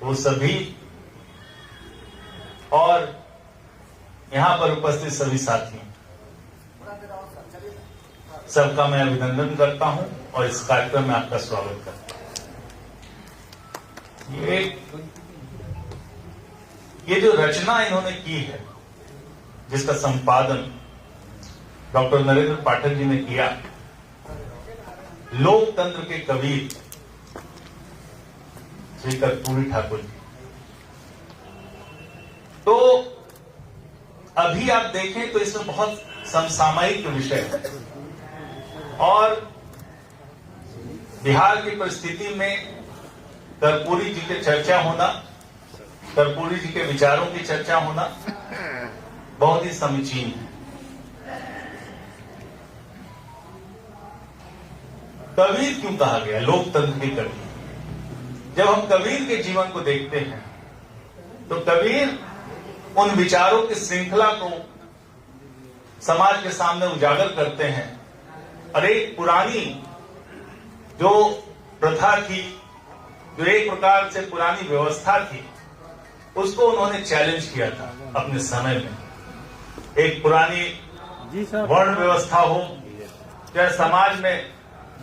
वो सभी और यहां पर उपस्थित सभी साथियों, सबका मैं अभिनंदन करता हूं और इस कार्यक्रम में आपका स्वागत करता हूं। ये जो रचना इन्होंने की है, जिसका संपादन डॉक्टर नरेंद्र पाठक जी ने किया, लोकतंत्र के कबीर श्री कर्पूरी ठाकुर जी। तो अभी आप देखें तो इसमें बहुत समसामयिक विषय है और बिहार की परिस्थिति में कर्पूरी जी की चर्चा होना, कर्पूरी जी के विचारों की चर्चा होना बहुत ही समीचीन है। कबीर क्यों कहा गया? लोकतंत्र के कबीर। जब हम कबीर के जीवन को देखते हैं तो कबीर उन विचारों की श्रृंखला को समाज के सामने उजागर करते हैं और एक पुरानी जो प्रथा थी, जो एक प्रकार से पुरानी व्यवस्था थी, उसको उन्होंने चैलेंज किया था अपने समय में। एक पुरानी वर्ण व्यवस्था हो, चाहे समाज में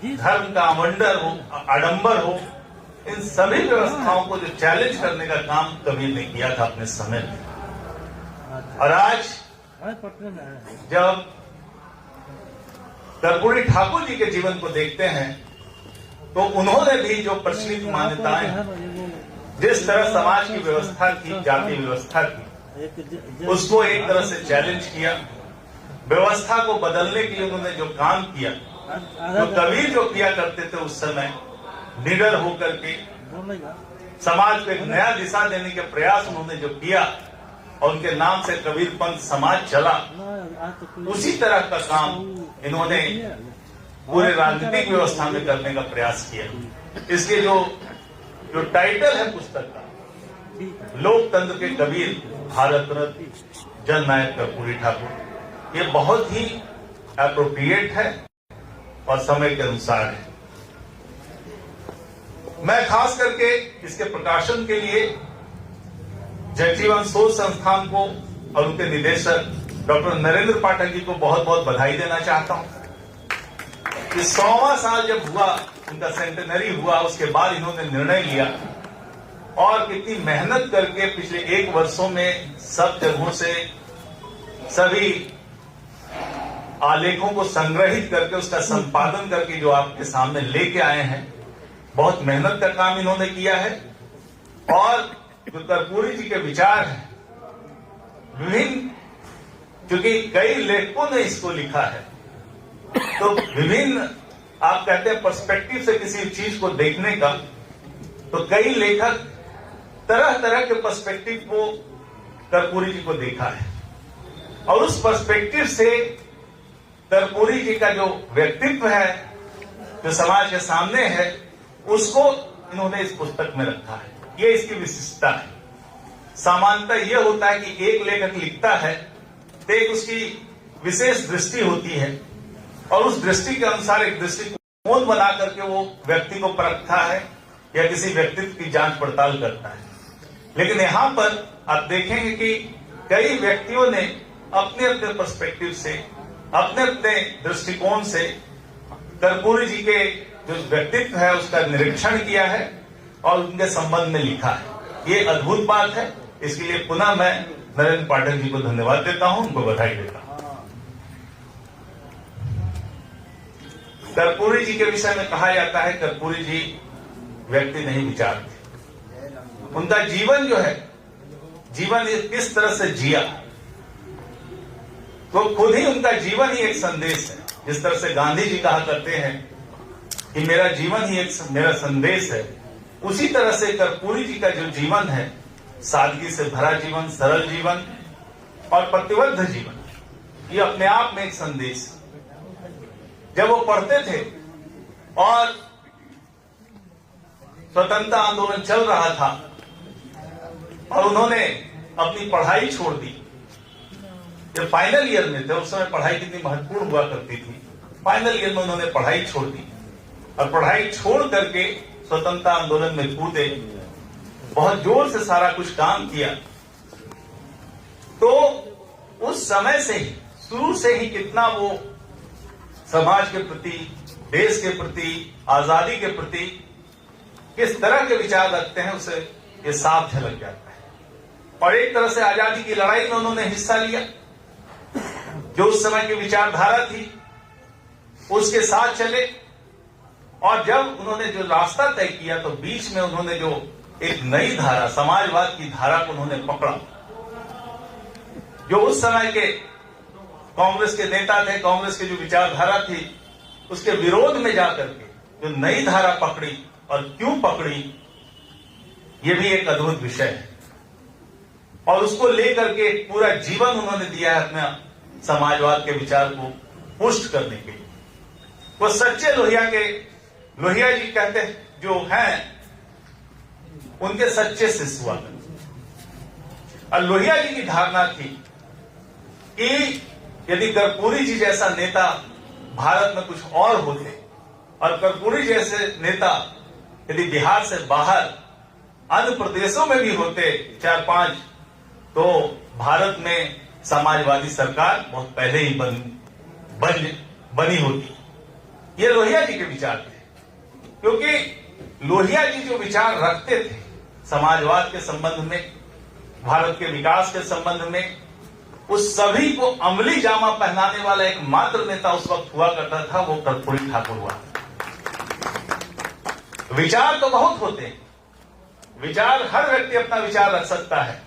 धर्म का आडंबर हो, इन सभी व्यवस्थाओं को जो चैलेंज करने का काम कबीर ने किया था अपने समय में। और आज जब कर्पूरी ठाकुर जी के जीवन को देखते हैं तो उन्होंने भी जो प्रचलित मान्यताएं, जिस तरह समाज की व्यवस्था थी, जाति व्यवस्था थी, उसको एक तरह से चैलेंज किया। व्यवस्था को बदलने के लिए उन्होंने जो काम किया, तो कबीर जो किया करते थे उस समय, निडर होकर के समाज को एक नया दिशा देने के प्रयास उन्होंने जो किया और उनके नाम से कबीर पंथ समाज चला, उसी तरह का काम इन्होंने पूरे राजनीतिक व्यवस्था में करने का प्रयास किया। इसके जो टाइटल है पुस्तक का, लोकतंत्र के कबीर भारत रत्न जननायक कर्पूरी ठाकुर, ये बहुत ही एप्रोप्रिएट है और समय के अनुसार है। मैं खास करके इसके प्रकाशन के लिए जगजीवन शोध संस्थान को और उनके निदेशक डॉक्टर नरेंद्र पाठक जी को बहुत बहुत बधाई देना चाहता हूं कि 100वां साल जब हुआ, उनका सेंटेनरी हुआ, उसके बाद इन्होंने निर्णय लिया और कितनी मेहनत करके पिछले 1 वर्षों में सब जगहों से सभी आलेखों को संग्रहित करके उसका संपादन करके जो आपके सामने लेके आए हैं। बहुत मेहनत का काम इन्होंने किया है और जो कर्पूरी जी के विचार हैं, विभिन्न, क्योंकि कई लेखकों ने इसको लिखा है, तो विभिन्न, आप कहते हैं पर्सपेक्टिव से किसी चीज को देखने का, तो कई लेखक तरह तरह के पर्सपेक्टिव को कर्पूरी जी को देखा है और उस पर्सपेक्टिव से कर्पूरी जी का जो व्यक्तित्व है, जो समाज के सामने है, उसको इन्होंने इस पुस्तक में रखा है। ये इसकी विशिष्टता है। सामान्यतः यह होता है कि एक लेखक लिखता है तो एक उसकी विशेष दृष्टि होती है और उस दृष्टि के अनुसार एक दृष्टिकोण बना करके वो व्यक्ति को परखता है या किसी व्यक्तित्व की जांच पड़ताल करता है। लेकिन यहां पर आप देखेंगे कि कई व्यक्तियों ने अपने अपने पर्सपेक्टिव से, अपने अपने दृष्टिकोण से कर्पूरी जी के जो व्यक्तित्व है उसका निरीक्षण किया है और उनके संबंध में लिखा है। ये अद्भुत बात है। इसके लिए पुनः मैं नरेंद्र पाठक जी को धन्यवाद देता हूं, उनको बधाई देता हूं। कर्पूरी जी के विषय में कहा जाता है, कर्पूरी जी व्यक्ति नहीं विचार थे। उनका जीवन जो है, जीवन किस तरह से जिया, तो खुद ही उनका जीवन ही एक संदेश है। जिस तरह से गांधी जी कहा करते हैं कि मेरा जीवन ही एक मेरा संदेश है, उसी तरह से कर्पूरी जी का जो जीवन है, सादगी से भरा जीवन, सरल जीवन और प्रतिबद्ध जीवन, ये अपने आप में एक संदेश है। जब वो पढ़ते थे और स्वतंत्रता आंदोलन चल रहा था और उन्होंने अपनी पढ़ाई छोड़ दी, जब फाइनल ईयर में थे, उस समय पढ़ाई कितनी महत्वपूर्ण हुआ करती थी। फाइनल ईयर में उन्होंने पढ़ाई छोड़ दी और पढ़ाई छोड़ करके स्वतंत्रता आंदोलन में कूदे बहुत जोर से सारा कुछ काम किया। तो उस समय से ही, शुरू से ही कितना वो समाज के प्रति, देश के प्रति, आजादी के प्रति किस तरह के विचार रखते हैं, उसे ये साफ झलक जाता है। और एक तरह से आजादी की लड़ाई में उन्होंने हिस्सा लिया। जो उस समय की विचारधारा थी उसके साथ चले, और जब उन्होंने जो रास्ता तय किया तो बीच में उन्होंने जो एक नई धारा, समाजवाद की धारा को उन्होंने पकड़ा। जो उस समय के कांग्रेस के नेता थे, कांग्रेस की जो विचारधारा थी, उसके विरोध में जाकर के जो नई धारा पकड़ी, और क्यों पकड़ी, ये भी एक अद्भुत विषय है। और उसको लेकर के पूरा जीवन उन्होंने दिया है अपना समाजवाद के विचार को पुष्ट करने के लिए। वो सच्चे लोहिया जी कहते जो हैं, उनके सच्चे शिष्य हुआ। और लोहिया जी की धारणा थी कि यदि कर्पूरी जी जैसा नेता भारत में कुछ और होते, और कर्पूरी जैसे नेता यदि बिहार से बाहर अन्य प्रदेशों में भी होते 4-5, तो भारत में समाजवादी सरकार बहुत पहले ही बनी होती। ये लोहिया जी के विचार थे, क्योंकि लोहिया जी जो विचार रखते थे समाजवाद के संबंध में, भारत के विकास के संबंध में, उस सभी को अमली जामा पहनाने वाला एकमात्र नेता उस वक्त हुआ करता था, वो कर्पूरी ठाकुर हुआ। विचार तो बहुत होते हैं, विचार हर व्यक्ति अपना विचार रख सकता है,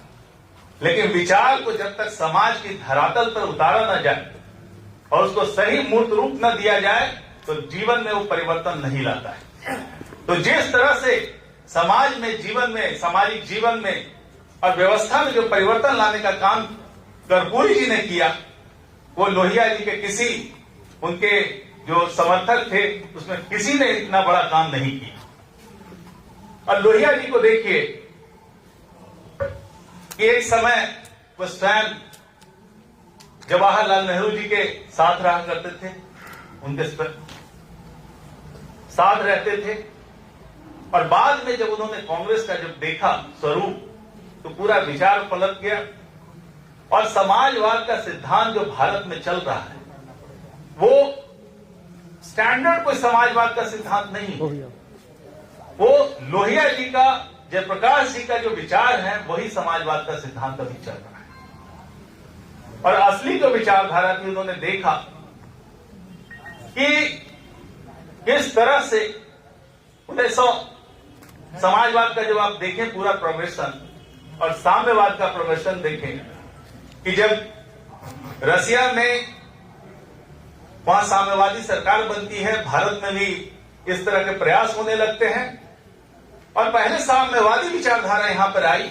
लेकिन विचार को जब तक समाज की धरातल पर उतारा न जाए और उसको सही मूर्त रूप न दिया जाए, तो जीवन में वो परिवर्तन नहीं लाता है। तो जिस तरह से समाज में, जीवन में, सामाजिक जीवन में और व्यवस्था में जो परिवर्तन लाने का काम कर्पूरी जी ने किया, वो लोहिया जी के किसी, उनके जो समर्थक थे उसमें किसी ने इतना बड़ा काम नहीं किया। और लोहिया जी को देखिए कि एक समय वो स्वयं जवाहरलाल नेहरू जी के साथ रहा करते थे, उनके साथ रहते थे। और बाद में जब उन्होंने कांग्रेस का जब देखा स्वरूप, तो पूरा विचार पलट गया। और समाजवाद का सिद्धांत जो भारत में चल रहा है, वो स्टैंडर्ड कोई समाजवाद का सिद्धांत नहीं, वो लोहिया जी का, जयप्रकाश जी का जो विचार है, वही समाजवाद का सिद्धांत अभी चल रहा है। और असली जो विचारधारा थी, उन्होंने देखा कि किस तरह से 1900 समाजवाद का जब आप देखें पूरा प्रोग्रेशन और साम्यवाद का प्रोग्रेशन देखें, कि जब रसिया में वहां साम्यवादी सरकार बनती है, भारत में भी इस तरह के प्रयास होने लगते हैं। और पहले साम्यवादी विचारधारा यहां पर आई,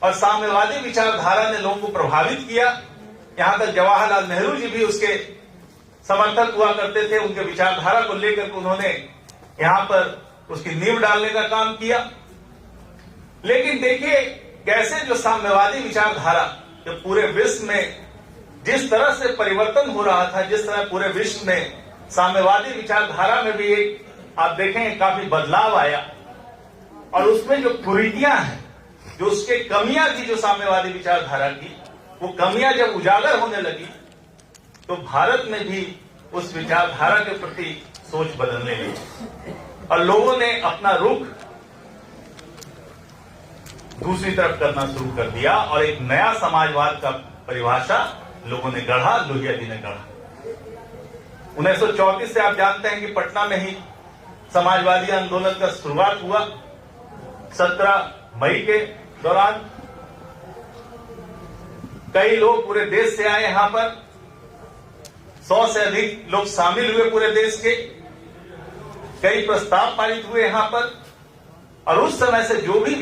और साम्यवादी विचारधारा ने लोगों को प्रभावित किया। यहां तक जवाहरलाल नेहरू जी भी उसके समर्थक हुआ करते थे। उनके विचारधारा को लेकर उन्होंने यहां पर उसकी नींव डालने का काम किया। लेकिन देखिए कैसे जो साम्यवादी विचारधारा जो पूरे विश्व में जिस तरह से परिवर्तन हो रहा था, जिस तरह पूरे विश्व में साम्यवादी विचारधारा में भी एक आप देखेंगे काफी बदलाव आया। और उसमें जो कुरीतियां हैं, जो उसके कमियां थी जो साम्यवादी विचारधारा की, वो कमियां जब उजागर होने लगी, तो भारत में भी उस विचारधारा के प्रति सोच बदलने लगी और लोगों ने अपना रुख दूसरी तरफ करना शुरू कर दिया। और एक नया समाजवाद का परिभाषा लोगों ने गढ़ा, लोहिया जी ने गढ़ा। 1934 से आप जानते हैं कि पटना में ही समाजवादी आंदोलन का शुरुआत हुआ। 17 मई के दौरान कई लोग पूरे देश से आए, यहां पर 100 से अधिक लोग शामिल हुए पूरे देश के। कई प्रस्ताव पारित हुए यहां पर। और उस समय से जो भी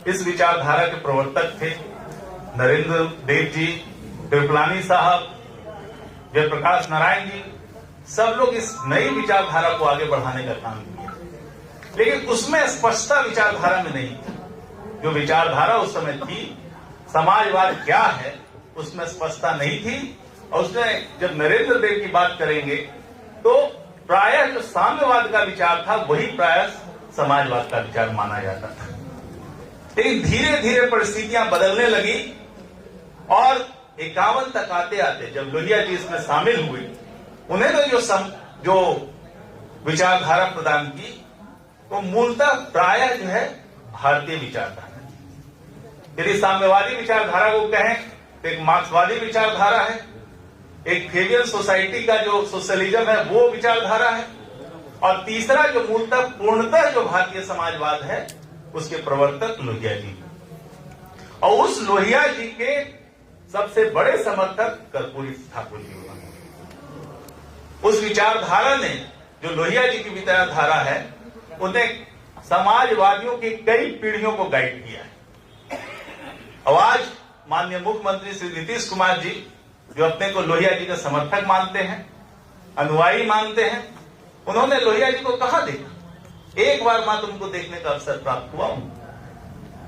इस विचारधारा के प्रवर्तक थे, नरेंद्र देव जी, कृपलानी साहब, जयप्रकाश नारायण जी, सब लोग इस नई विचारधारा को आगे बढ़ाने का काम किया। लेकिन उसमें स्पष्टता विचारधारा में नहीं थी। जो विचारधारा उस समय थी, समाजवाद क्या है, उसमें स्पष्टता नहीं थी। और उसमें जब नरेंद्र देव की बात करेंगे, तो प्रायः जो साम्यवाद का विचार था, वही प्रायः समाजवाद का विचार माना जाता था। लेकिन धीरे धीरे परिस्थितियां बदलने लगी और 51 तक आते आते जब लोहिया जी इसमें शामिल हुए, उन्हें तो जो विचारधारा प्रदान की वो मूलतः प्रायः जो है भारतीय विचारधारा। यदि साम्यवादी विचारधारा को कहें तो एक मार्क्सवादी विचारधारा है, एक फेबियन सोसाइटी का जो सोशलिज्म है वो विचारधारा है, और तीसरा जो मूलतः पूर्णतः जो भारतीय समाजवाद है उसके प्रवर्तक लोहिया जी। और उस लोहिया जी के सबसे बड़े समर्थक कर्पूरी ठाकुर जी हुआ। उस विचारधारा ने, जो लोहिया जी की विचारधारा है, उन्हें समाजवादियों की कई पीढ़ियों को गाइड किया है। और आज माननीय मुख्यमंत्री श्री नीतीश कुमार जी, जो अपने को लोहिया जी का समर्थक मानते हैं, अनुयायी मानते हैं, उन्होंने लोहिया जी को कहां देखा? एक बार मात्र उनको देखने का अवसर प्राप्त हुआ,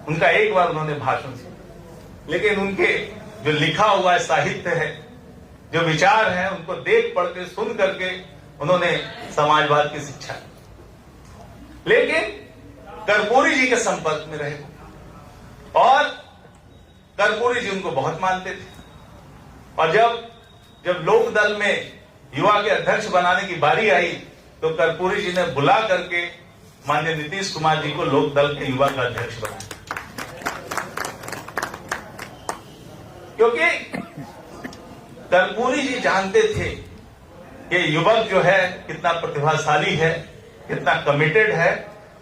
उनका एक बार उन्होंने भाषण सुना, लेकिन उनके जो लिखा हुआ साहित्य है, जो विचार है, उनको देख पढ़ के सुन करके उन्होंने समाजवाद की शिक्षा दी। लेकिन कर्पूरी जी के संपर्क में रहे और कर्पूरी जी उनको बहुत मानते थे। और जब लोक दल में युवा के अध्यक्ष बनाने की बारी आई तो कर्पूरी जी ने बुला करके माननीय नीतीश कुमार जी को लोक दल के युवा का अध्यक्ष बनाया, क्योंकि कर्पूरी जी जानते थे कि युवक जो है कितना प्रतिभाशाली है, कितना कमिटेड है।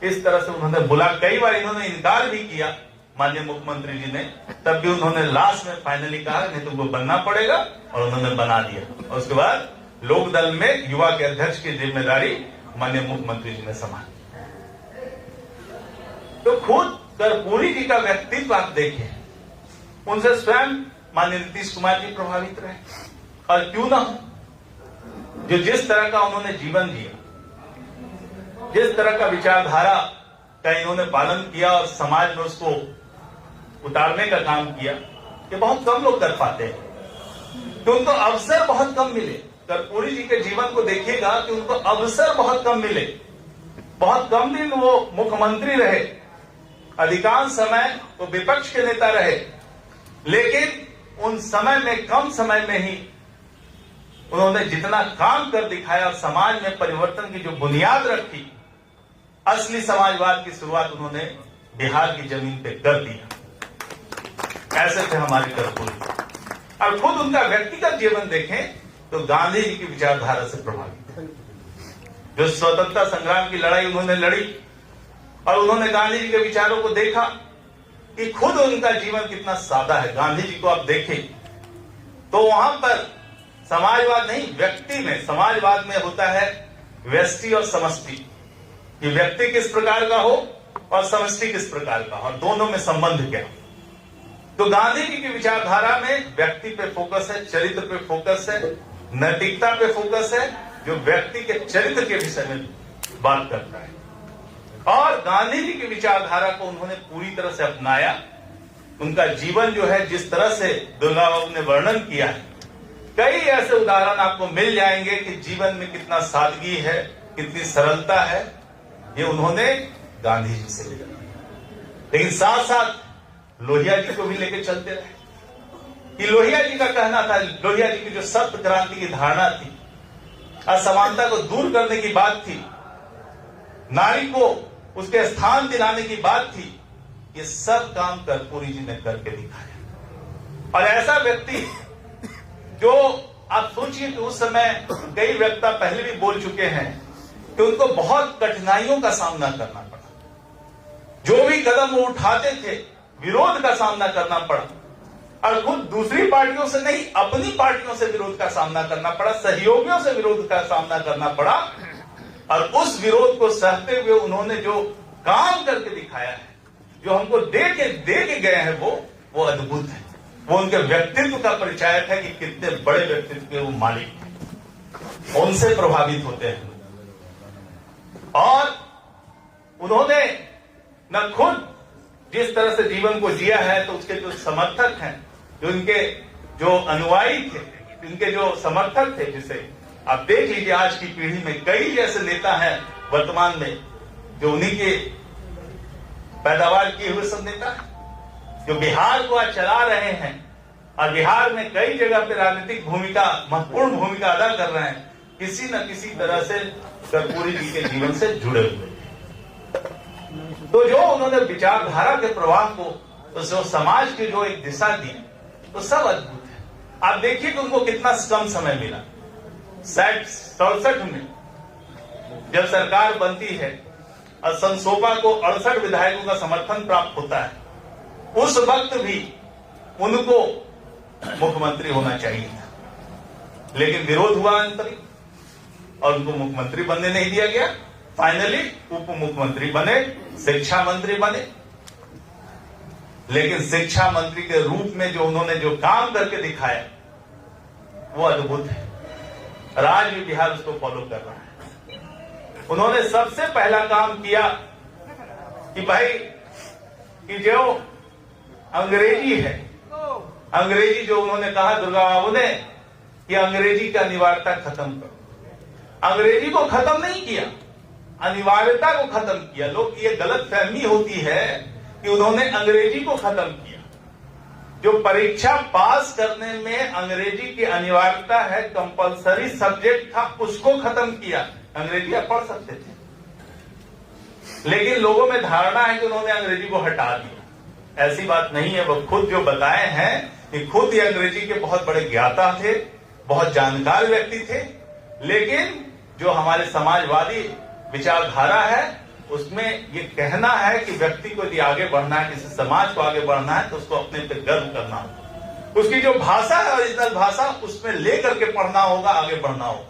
इस तरह से उन्होंने बुला, कई बार इन्होंने इनकार भी किया माननीय मुख्यमंत्री जी ने, तब भी उन्होंने लास्ट में फाइनली कहा नहीं तुमको बनना पड़ेगा, और उन्होंने बना दिया। और उसके बाद लोक दल में युवा के अध्यक्ष की जिम्मेदारी माननीय मुख्यमंत्री जी ने संभाली। तो खुद कर्पूरी जी का व्यक्तित्व आप देखें, उनसे स्वयं माननीय नीतीश कुमार जी प्रभावित रहे, और क्यों ना हो, जो जिस तरह का उन्होंने जीवन जिया, जिस तरह का विचारधारा का इन्होंने पालन किया और समाज में उसको उतारने का काम किया, ये बहुत कम लोग कर पाते हैं। तो उनको अवसर बहुत कम मिले। कर्पूरी जी के जीवन को देखिएगा कि उनको अवसर बहुत कम मिले, बहुत कम दिन वो मुख्यमंत्री रहे, अधिकांश समय वो विपक्ष के नेता रहे, लेकिन उन समय में, कम समय में ही उन्होंने जितना काम कर दिखाया और समाज में परिवर्तन की जो बुनियाद रखी, असली समाजवाद की शुरुआत उन्होंने बिहार की जमीन पे कर दिया। ऐसे थे हमारे कर्पूरी। और खुद उनका व्यक्तिगत जीवन देखें तो गांधी जी की विचारधारा से प्रभावित है। जो स्वतंत्रता संग्राम की लड़ाई उन्होंने लड़ी, और उन्होंने गांधी जी के विचारों को देखा कि खुद उनका जीवन कितना सादा है। गांधी जी को आप देखें तो वहां पर समाजवाद नहीं, व्यक्ति में, समाजवाद में होता है व्यष्टि और समष्टि, कि व्यक्ति किस प्रकार का हो और समष्टि किस प्रकार का, और दोनों में संबंध क्या। तो गांधी जी की विचारधारा में व्यक्ति पे फोकस है, चरित्र पे फोकस है, नैतिकता पे फोकस है, जो व्यक्ति के चरित्र के विषय में बात करता है। और गांधी जी की विचारधारा को उन्होंने पूरी तरह से अपनाया। उनका जीवन जो है, जिस तरह से दुर्गा बाबू ने वर्णन किया है, कई ऐसे उदाहरण आपको मिल जाएंगे कि जीवन में कितना सादगी है, कितनी सरलता है, ये उन्होंने गांधी जी से लिया। लेकिन साथ साथ लोहिया जी को भी लेकर चलते रहे। कि लोहिया जी का कहना था, लोहिया जी की जो सप्त क्रांति की धारणा थी, असमानता को दूर करने की बात थी, नारी को उसके स्थान दिलाने की बात थी, ये सब काम कर्पूरी जी ने करके दिखाया। और ऐसा व्यक्ति जो आप सोचिए कि उस समय कई वक्ता पहले भी बोल चुके हैं कि उनको बहुत कठिनाइयों का सामना करना पड़ा, जो भी कदम वो उठाते थे विरोध का सामना करना पड़ा, और खुद दूसरी पार्टियों से नहीं, अपनी पार्टियों से विरोध का सामना करना पड़ा, सहयोगियों से विरोध का सामना करना पड़ा। और उस विरोध को सहते हुए उन्होंने जो काम करके दिखाया है, जो हमको दे के गए हैं, वो अद्भुत है। वो उनके व्यक्तित्व का परिचायक है कि कितने बड़े व्यक्तित्व के वो मालिक हैं, उनसे प्रभावित होते हैं। और उन्होंने न खुद जिस तरह से जीवन को जिया है, तो उसके जो समर्थक हैं, जो इनके जो अनुयायी थे, इनके जो समर्थक थे, जिसे आप देख लीजिए आज की पीढ़ी में कई ऐसे नेता हैं वर्तमान में जो उन्हीं के पैदावार किए हुए सब नेता है जो बिहार को आज चला रहे हैं और बिहार में कई जगह पे राजनीतिक भूमिका, महत्वपूर्ण भूमिका अदा कर रहे हैं, किसी न किसी तरह से कर्पूरी जी के जीवन से जुड़े हुए हैं। तो जो उन्होंने विचारधारा के प्रवाह को, तो जो समाज की जो एक दिशा दी, तो सब अद्भुत है। आप देखिए कि उनको कितना कम समय मिला। 67 में जब सरकार बनती है और संसोपा को 68 विधायकों का समर्थन प्राप्त होता है, उस वक्त भी उनको मुख्यमंत्री होना चाहिए था, लेकिन विरोध हुआ अंतरिम और उनको मुख्यमंत्री बनने नहीं दिया गया। फाइनली उप मुख्यमंत्री बने, शिक्षा मंत्री बने, लेकिन शिक्षा मंत्री के रूप में जो उन्होंने जो काम करके दिखाया वो अद्भुत है। आज भी बिहार उसको फॉलो कर रहा है। उन्होंने सबसे पहला काम किया कि भाई कि जो अंग्रेजी है, अंग्रेजी जो उन्होंने कहा दुर्गा बाबू ने कि अंग्रेजी का अनिवार्यता खत्म करो। अंग्रेजी को खत्म नहीं किया, अनिवार्यता को खत्म किया। लोग ये गलत फहमी होती है कि उन्होंने अंग्रेजी को खत्म किया। जो परीक्षा पास करने में अंग्रेजी की अनिवार्यता है, कंपलसरी सब्जेक्ट था, उसको खत्म किया। अंग्रेजी आप पढ़ सकते थे, लेकिन लोगों में धारणा है कि उन्होंने अंग्रेजी को हटा दिया। ऐसी बात नहीं है। वो खुद जो बताए हैं कि खुद ये अंग्रेजी के बहुत बड़े ज्ञाता थे, बहुत जानकार व्यक्ति थे, लेकिन जो हमारे समाजवादी विचारधारा है उसमें ये कहना है कि व्यक्ति को यदि आगे बढ़ना है, किसी समाज को आगे बढ़ना है, तो उसको अपने पे गर्व करना होगा। उसकी जो भाषा है, ओरिजिनल भाषा, उसमें लेकर के पढ़ना होगा, आगे बढ़ना होगा।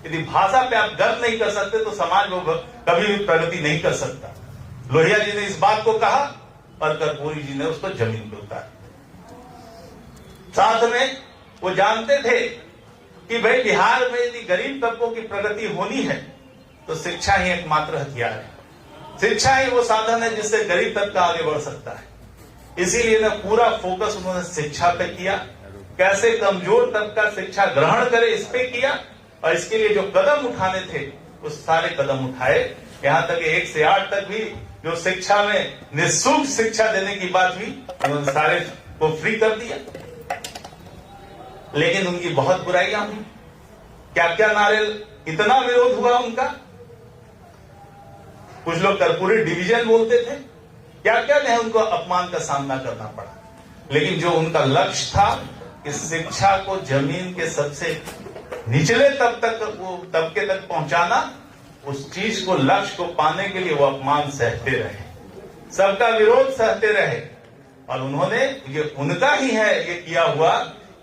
यदि भाषा पे आप गर्व नहीं कर सकते तो समाज वो कभी भी प्रगति नहीं कर सकता। लोहिया जी ने इस बात को कहा और कर्पूरी जी ने उसको जमीन पे उतारा। साथ में वो जानते थे कि भाई बिहार में यदि गरीब तबकों की प्रगति होनी है तो शिक्षा ही एकमात्र हथियार है। शिक्षा ही वो साधन है जिससे गरीब तबका आगे बढ़ सकता है। इसीलिए ना पूरा फोकस उन्होंने शिक्षा पे किया, कैसे कमजोर तबका शिक्षा ग्रहण करे इस पे किया, और इसके लिए जो कदम उठाने थे वो सारे कदम उठाए। यहां तक 1 से 8 तक भी जो शिक्षा में निःशुल्क शिक्षा देने की बात हुई, उन्होंने सारे को फ्री कर दिया। लेकिन उनकी बहुत बुराइयां हुई। क्या क्या नारे, इतना विरोध हुआ उनका। कुछ लोग कर्पूरी डिवीजन बोलते थे, क्या क्या नहीं उनको अपमान का सामना करना पड़ा। लेकिन जो उनका लक्ष्य था कि शिक्षा को जमीन के सबसे निचले तबके तक पहुंचाना, उस चीज को, लक्ष्य को पाने के लिए वो अपमान सहते रहे, सबका विरोध सहते रहे। और उन्होंने, ये उनका ही है ये किया हुआ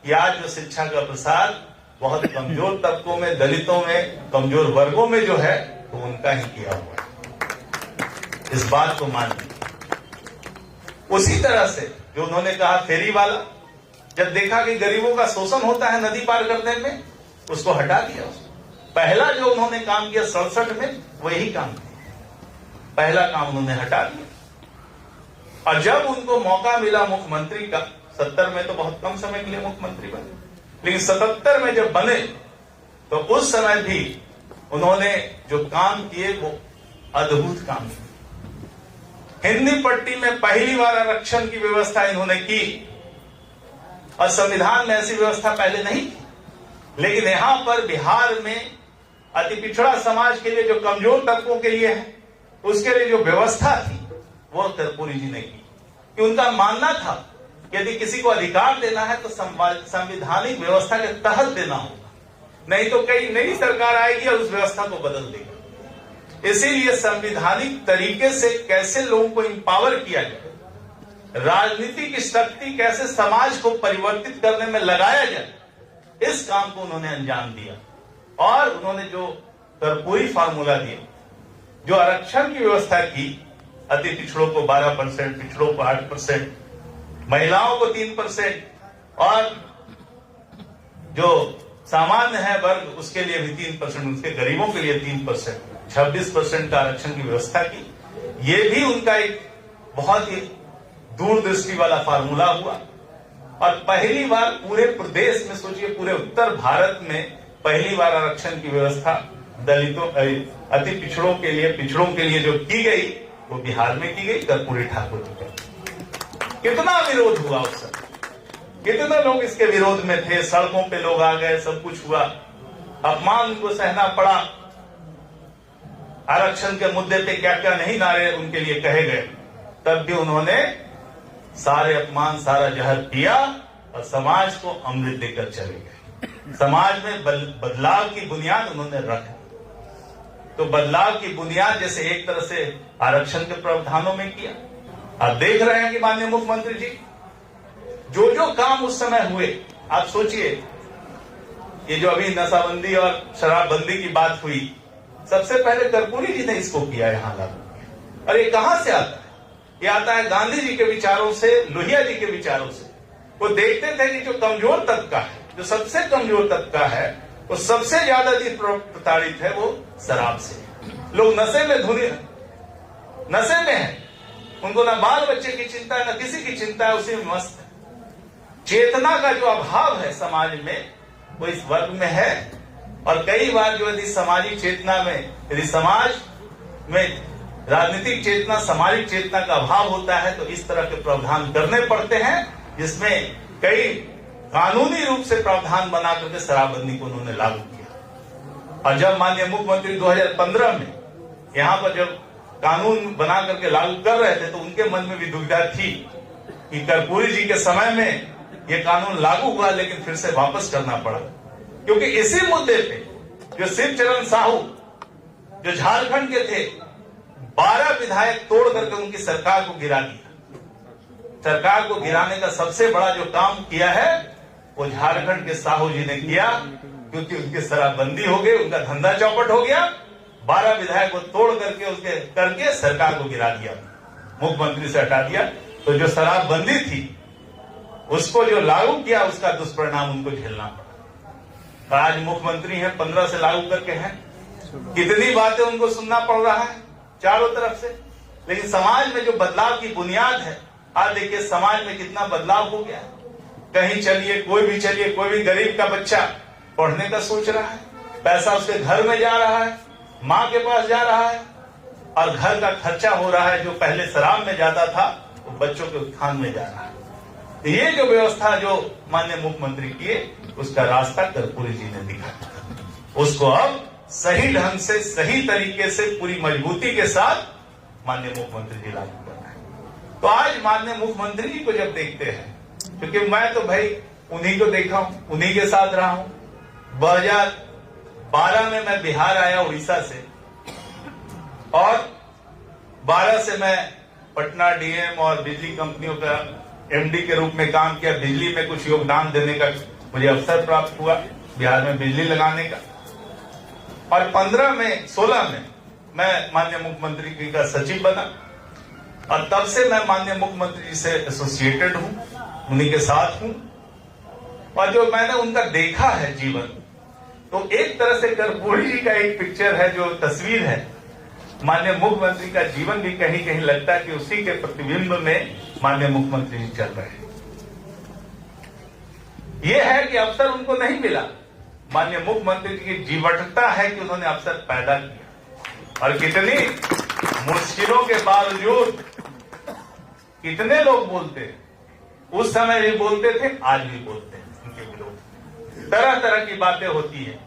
कि आज जो शिक्षा का प्रसार बहुत कमजोर तबकों में, दलितों में, कमजोर वर्गों में जो है, तो उनका ही किया हुआ है। इस बात को मानिए। उसी तरह से जो उन्होंने कहा फेरी वाला, जब देखा कि गरीबों का शोषण होता है नदी पार करने में, उसको हटा दिया। पहला जो उन्होंने काम किया 67 में, वही काम किया। पहला काम उन्होंने हटा दिया। और जब उनको मौका मिला मुख्यमंत्री का, 70 में तो बहुत कम समय के लिए मुख्यमंत्री बने, लेकिन 77 में जब बने तो उस समय भी उन्होंने जो काम किए वो अद्भुत काम किए। हिंदी पट्टी में पहली बार आरक्षण की व्यवस्था इन्होंने की, और संविधान में ऐसी व्यवस्था पहले नहीं थी। लेकिन यहां पर बिहार में अति पिछड़ा समाज के लिए, जो कमजोर तबकों के लिए है, उसके लिए जो व्यवस्था थी वो कर्पूरी जी ने की। कि उनका मानना था कि यदि किसी को अधिकार देना है तो संवैधानिक व्यवस्था के तहत देना होगा, नहीं तो कई नई सरकार आएगी और उस व्यवस्था को बदल देगी। इसीलिए संवैधानिक तरीके से कैसे लोगों को इंपावर किया जाए, राजनीति की शक्ति कैसे समाज को परिवर्तित करने में लगाया जाए, इस काम को उन्होंने अंजाम दिया। और उन्होंने जो कर्पूरी फार्मूला दिया, जो आरक्षण की व्यवस्था की, अति पिछड़ों को 12%, पिछड़ों को 8%, महिलाओं को 3%, और जो सामान्य है वर्ग उसके लिए भी 3%, उसके गरीबों के लिए 3%, 26% का आरक्षण की व्यवस्था की। ये भी उनका एक बहुत ही दूरदृष्टि वाला फार्मूला हुआ। और पहली बार पूरे प्रदेश में, सोचिए पूरे उत्तर भारत में पहली बार आरक्षण की व्यवस्था दलितों, अति पिछड़ों के लिए जो की गई, वो बिहार में की गई कर्पूरी ठाकुर जी का। कितना विरोध हुआ उस समय, कितने लोग इसके विरोध में थे, सड़कों पे लोग आ गए, सब कुछ हुआ, अपमान उनको सहना पड़ा। आरक्षण के मुद्दे पे क्या क्या नहीं नारे उनके लिए कहे गए, तब भी उन्होंने सारे अपमान, सारा जहर पिया और समाज को अमृत देकर चले गए। समाज में बदलाव की बुनियाद उन्होंने रख दी। तो बदलाव की बुनियाद जैसे एक तरह से आरक्षण के प्रावधानों में किया। आप देख रहे हैं कि माननीय मुख्यमंत्री जी जो जो काम उस समय हुए, आप सोचिए, ये जो अभी नशाबंदी और शराबबंदी की बात हुई, सबसे पहले कर्पूरी जी ने इसको किया, यहां लागू किया। और ये कहां से आता है? ये आता है गांधी जी के विचारों से, लोहिया जी के विचारों से। वो देखते थे कि जो कमजोर तबका है, जो सबसे कमजोर तबका है, वो सबसे ज्यादा प्रताड़ित है वो शराब से। लोग नशे में धुने, नशे में है, उनको ना बाल बच्चे की चिंता है, ना किसी की चिंता है, उसी में मस्त है। चेतना का जो अभाव है समाज में, वो इस वर्ग में है। और कई बार जो यदि सामाजिक चेतना में, यदि समाज में राजनीतिक चेतना, सामाजिक चेतना का अभाव होता है, तो इस तरह के प्रावधान करने पड़ते हैं, जिसमें कई कानूनी रूप से प्रावधान बना करके शराबबंदी को उन्होंने लागू किया। और जब माननीय मुख्यमंत्री 2015 में यहां पर जब कानून बना करके लागू कर रहे थे, तो उनके मन में भी दुविधा थी कि कर्पूरी जी के समय में ये कानून लागू हुआ, लेकिन फिर से वापस करना पड़ा, क्योंकि इसी मुद्दे पे जो शिवचरण साहू, जो झारखंड के थे, 12 विधायक तोड़ करके उनकी सरकार को गिरा दिया। सरकार को गिराने का सबसे बड़ा जो काम किया है वो झारखंड के साहू जी ने किया, क्योंकि उनकी शराबबंदी हो गई, उनका धंधा चौपट हो गया। 12 विधायक को तोड़ करके सरकार को गिरा दिया, मुख्यमंत्री से हटा दिया। तो जो शराबबंदी थी उसको जो लागू किया, उसका दुष्परिणाम उनको झेलना पड़ा। आज मुख्यमंत्री हैं, 15 से लागू करके हैं, कितनी बातें उनको सुनना पड़ रहा है चारों तरफ से। लेकिन समाज में जो बदलाव की बुनियाद है, आज देखिए समाज में कितना बदलाव हो गया। कहीं चलिए, कोई भी गरीब का बच्चा पढ़ने का सोच रहा है, पैसा उसके घर में जा रहा है, माँ के पास जा रहा है, और घर का खर्चा हो रहा है जो पहले शराब में जाता था वो बच्चों के उत्थान में जा रहा है। तो ये जो व्यवस्था जो माननीय मुख्यमंत्री किए, उसका रास्ता कर्पूरी जी ने दिखाया। उसको अब सही ढंग से, सही तरीके से, पूरी मजबूती के साथ माननीय मुख्यमंत्री जी लागू करना है। तो आज माननीय मुख्यमंत्री जी को जब देखते हैं, क्योंकि मैं तो भाई उन्हीं को देखा हूं, उन्हीं के साथ रहा हूं। 2012 में मैं बिहार आया उड़ीसा से, और 12 से मैं पटना डीएम और बिजली कंपनियों का एमडी के रूप में काम किया। बिजली में कुछ योगदान देने का मुझे अवसर प्राप्त हुआ, बिहार में बिजली लगाने का। और 16 में मैं माननीय मुख्यमंत्री जी का सचिव बना, और तब से मैं माननीय मुख्यमंत्री जी से एसोसिएटेड हूं, उन्हीं के साथ हूं। और जो मैंने उनका देखा है जीवन, तो एक तरह से कर्पूरी जी का एक पिक्चर है, जो तस्वीर है, माननीय मुख्यमंत्री का जीवन भी कहीं कहीं लगता है कि उसी के प्रतिबिंब में माननीय मुख्यमंत्री जी चल रहे हैं। यह है कि अवसर उनको नहीं मिला, माननीय मुख्यमंत्री जी की जीवटता है कि उन्होंने अवसर पैदा किया। और कितनी मुश्किलों के बावजूद कितने लोग बोलते हैं, उस समय भी बोलते थे, आज भी बोलते हैं, उनके विरोध तरह तरह की बातें होती है,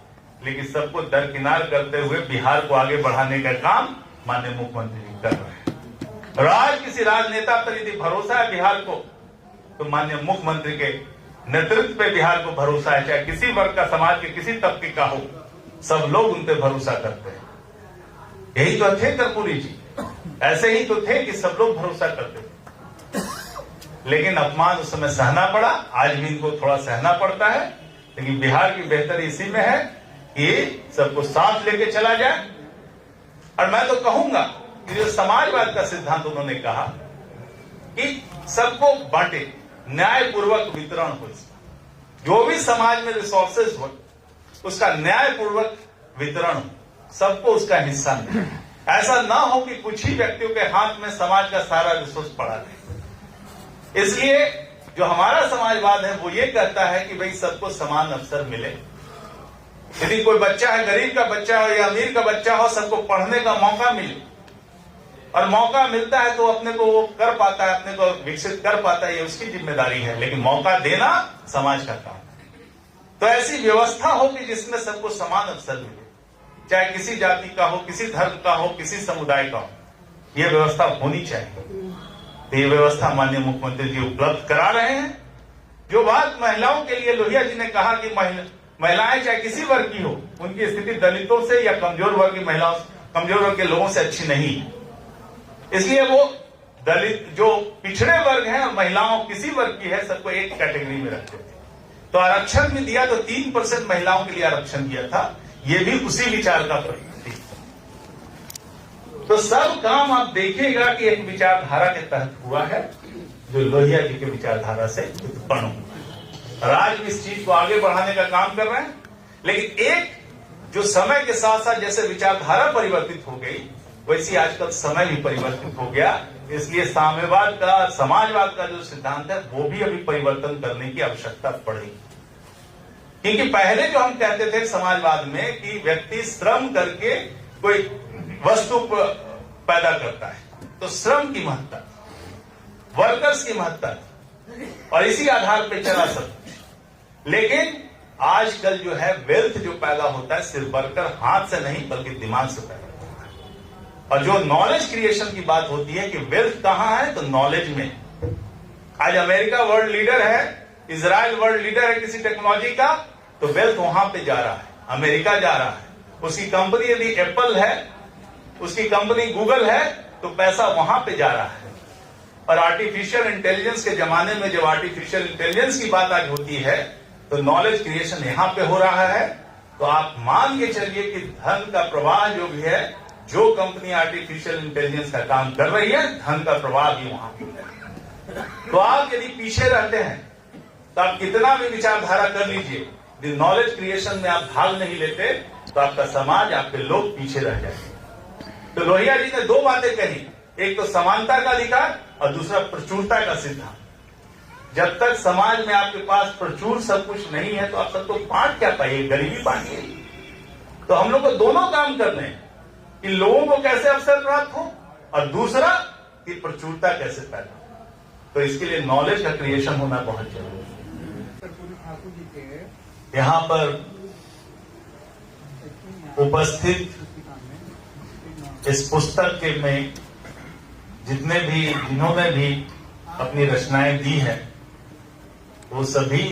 लेकिन सबको दरकिनार करते हुए बिहार को आगे बढ़ाने का काम माननीय मुख्यमंत्री जी कर रहे हैं। और आज किसी राजनेता पर यदि भरोसा है बिहार को, तो माननीय मुख्यमंत्री के नेतृत्व पे बिहार को भरोसा है। चाहे किसी वर्ग का, समाज के किसी तबके का हो, सब लोग उन पे भरोसा करते हैं। यही तो थे कर्पूरी जी, ऐसे ही तो थे कि सब लोग भरोसा करते थे। लेकिन अपमान उस समय सहना पड़ा, आज भी इनको थोड़ा सहना पड़ता है। लेकिन बिहार की बेहतरी इसी में है कि सबको साथ लेके चला जाए। और मैं तो कहूंगा कि जो समाजवाद का सिद्धांत उन्होंने कहा कि सबको बांटे, न्यायपूर्वक वितरण हो, इसका जो भी समाज में रिसोर्सेज हो उसका न्यायपूर्वक वितरण हो, सबको उसका हिस्सा मिले। ऐसा ना हो कि कुछ ही व्यक्तियों के हाथ में समाज का सारा रिसोर्स पड़ा रहे। इसलिए जो हमारा समाजवाद है वो ये कहता है कि भाई सबको समान अवसर मिले। यदि कोई बच्चा है, गरीब का बच्चा हो या अमीर का बच्चा हो, सबको पढ़ने का मौका मिले। और मौका मिलता है तो अपने को वो कर पाता है, अपने को विकसित कर पाता है, ये उसकी जिम्मेदारी है। लेकिन मौका देना समाज का काम है। तो ऐसी व्यवस्था हो कि जिसमें सबको समान अवसर मिले, चाहे किसी जाति का हो, किसी धर्म का हो, किसी समुदाय का हो, यह व्यवस्था होनी चाहिए। तो ये व्यवस्था माननीय मुख्यमंत्री जी उपलब्ध करा रहे हैं। जो बात महिलाओं के लिए लोहिया जी ने कहा कि महिलाएं चाहे किसी वर्ग की हो, उनकी स्थिति दलितों से या कमजोर वर्ग की महिलाओं, कमजोर वर्ग के लोगों से अच्छी नहीं है, इसलिए वो दलित जो पिछड़े वर्ग हैं और महिलाओं किसी वर्ग की है, सबको एक कैटेगरी में रखते थे। तो आरक्षण भी दिया तो 3% महिलाओं के लिए आरक्षण दिया था, ये भी उसी विचार का प्रतीक। तो सब काम आप देखिएगा कि एक विचारधारा के तहत हुआ है, जो लोहिया जी के विचारधारा से उत्पन्न हुआ। आज इस चीज को आगे बढ़ाने का काम कर रहे हैं, लेकिन एक जो समय के साथ साथ जैसे विचारधारा परिवर्तित हो गई, वैसी आजकल समय भी परिवर्तित हो गया। इसलिए साम्यवाद का, समाजवाद का जो सिद्धांत है, वो भी अभी परिवर्तन करने की आवश्यकता पड़ेगी। क्योंकि पहले जो हम कहते थे समाजवाद में कि व्यक्ति श्रम करके कोई वस्तु पैदा करता है, तो श्रम की महत्ता, वर्कर्स की महत्ता, और इसी आधार पर चला सब कुछ। लेकिन आजकल जो है वेल्थ जो पैदा होता है, सिर्फ वर्कर हाथ से नहीं बल्कि दिमाग से पैदा होता है। और जो नॉलेज क्रिएशन की बात होती है कि वेल्थ कहां है, तो नॉलेज में। आज अमेरिका वर्ल्ड लीडर है, इजराइल वर्ल्ड लीडर है किसी टेक्नोलॉजी का, तो वेल्थ वहां पे जा रहा है, अमेरिका जा रहा है। उसकी कंपनी यदि एप्पल है, उसकी कंपनी गूगल है, तो पैसा वहां पे जा रहा है। और आर्टिफिशियल इंटेलिजेंस के जमाने में जब आर्टिफिशियल इंटेलिजेंस की बात आज होती है, तो नॉलेज क्रिएशन यहां पे हो रहा है। तो आप मान के चलिए कि धन का प्रवाह जो भी है, जो कंपनी आर्टिफिशियल इंटेलिजेंस का काम कर रही है, धन का प्रवाह भी वहां पे है। तो आप यदि पीछे रहते हैं, तो आप कितना भी विचारधारा कर लीजिए, यदि नॉलेज क्रिएशन में आप भाग नहीं लेते, तो आपका समाज, आपके लोग पीछे रह जाएंगे। तो लोहिया जी ने दो बातें कही, एक तो समानता का अधिकार और दूसरा प्रचुरता का सिद्धांत। जब तक समाज में आपके पास प्रचुर सब कुछ नहीं है, तो आप सबको बांट क्या पाइए, गरीबी बांटिए। तो हम लोग को दोनों काम करने हैं कि लोगों को कैसे अवसर प्राप्त हो, और दूसरा कि प्रचुरता कैसे पैदा हो। तो इसके लिए नॉलेज का क्रिएशन होना बहुत जरूरी है। यहां पर उपस्थित इस पुस्तक के में जिन्होंने भी अपनी रचनाएं दी है, वो सभी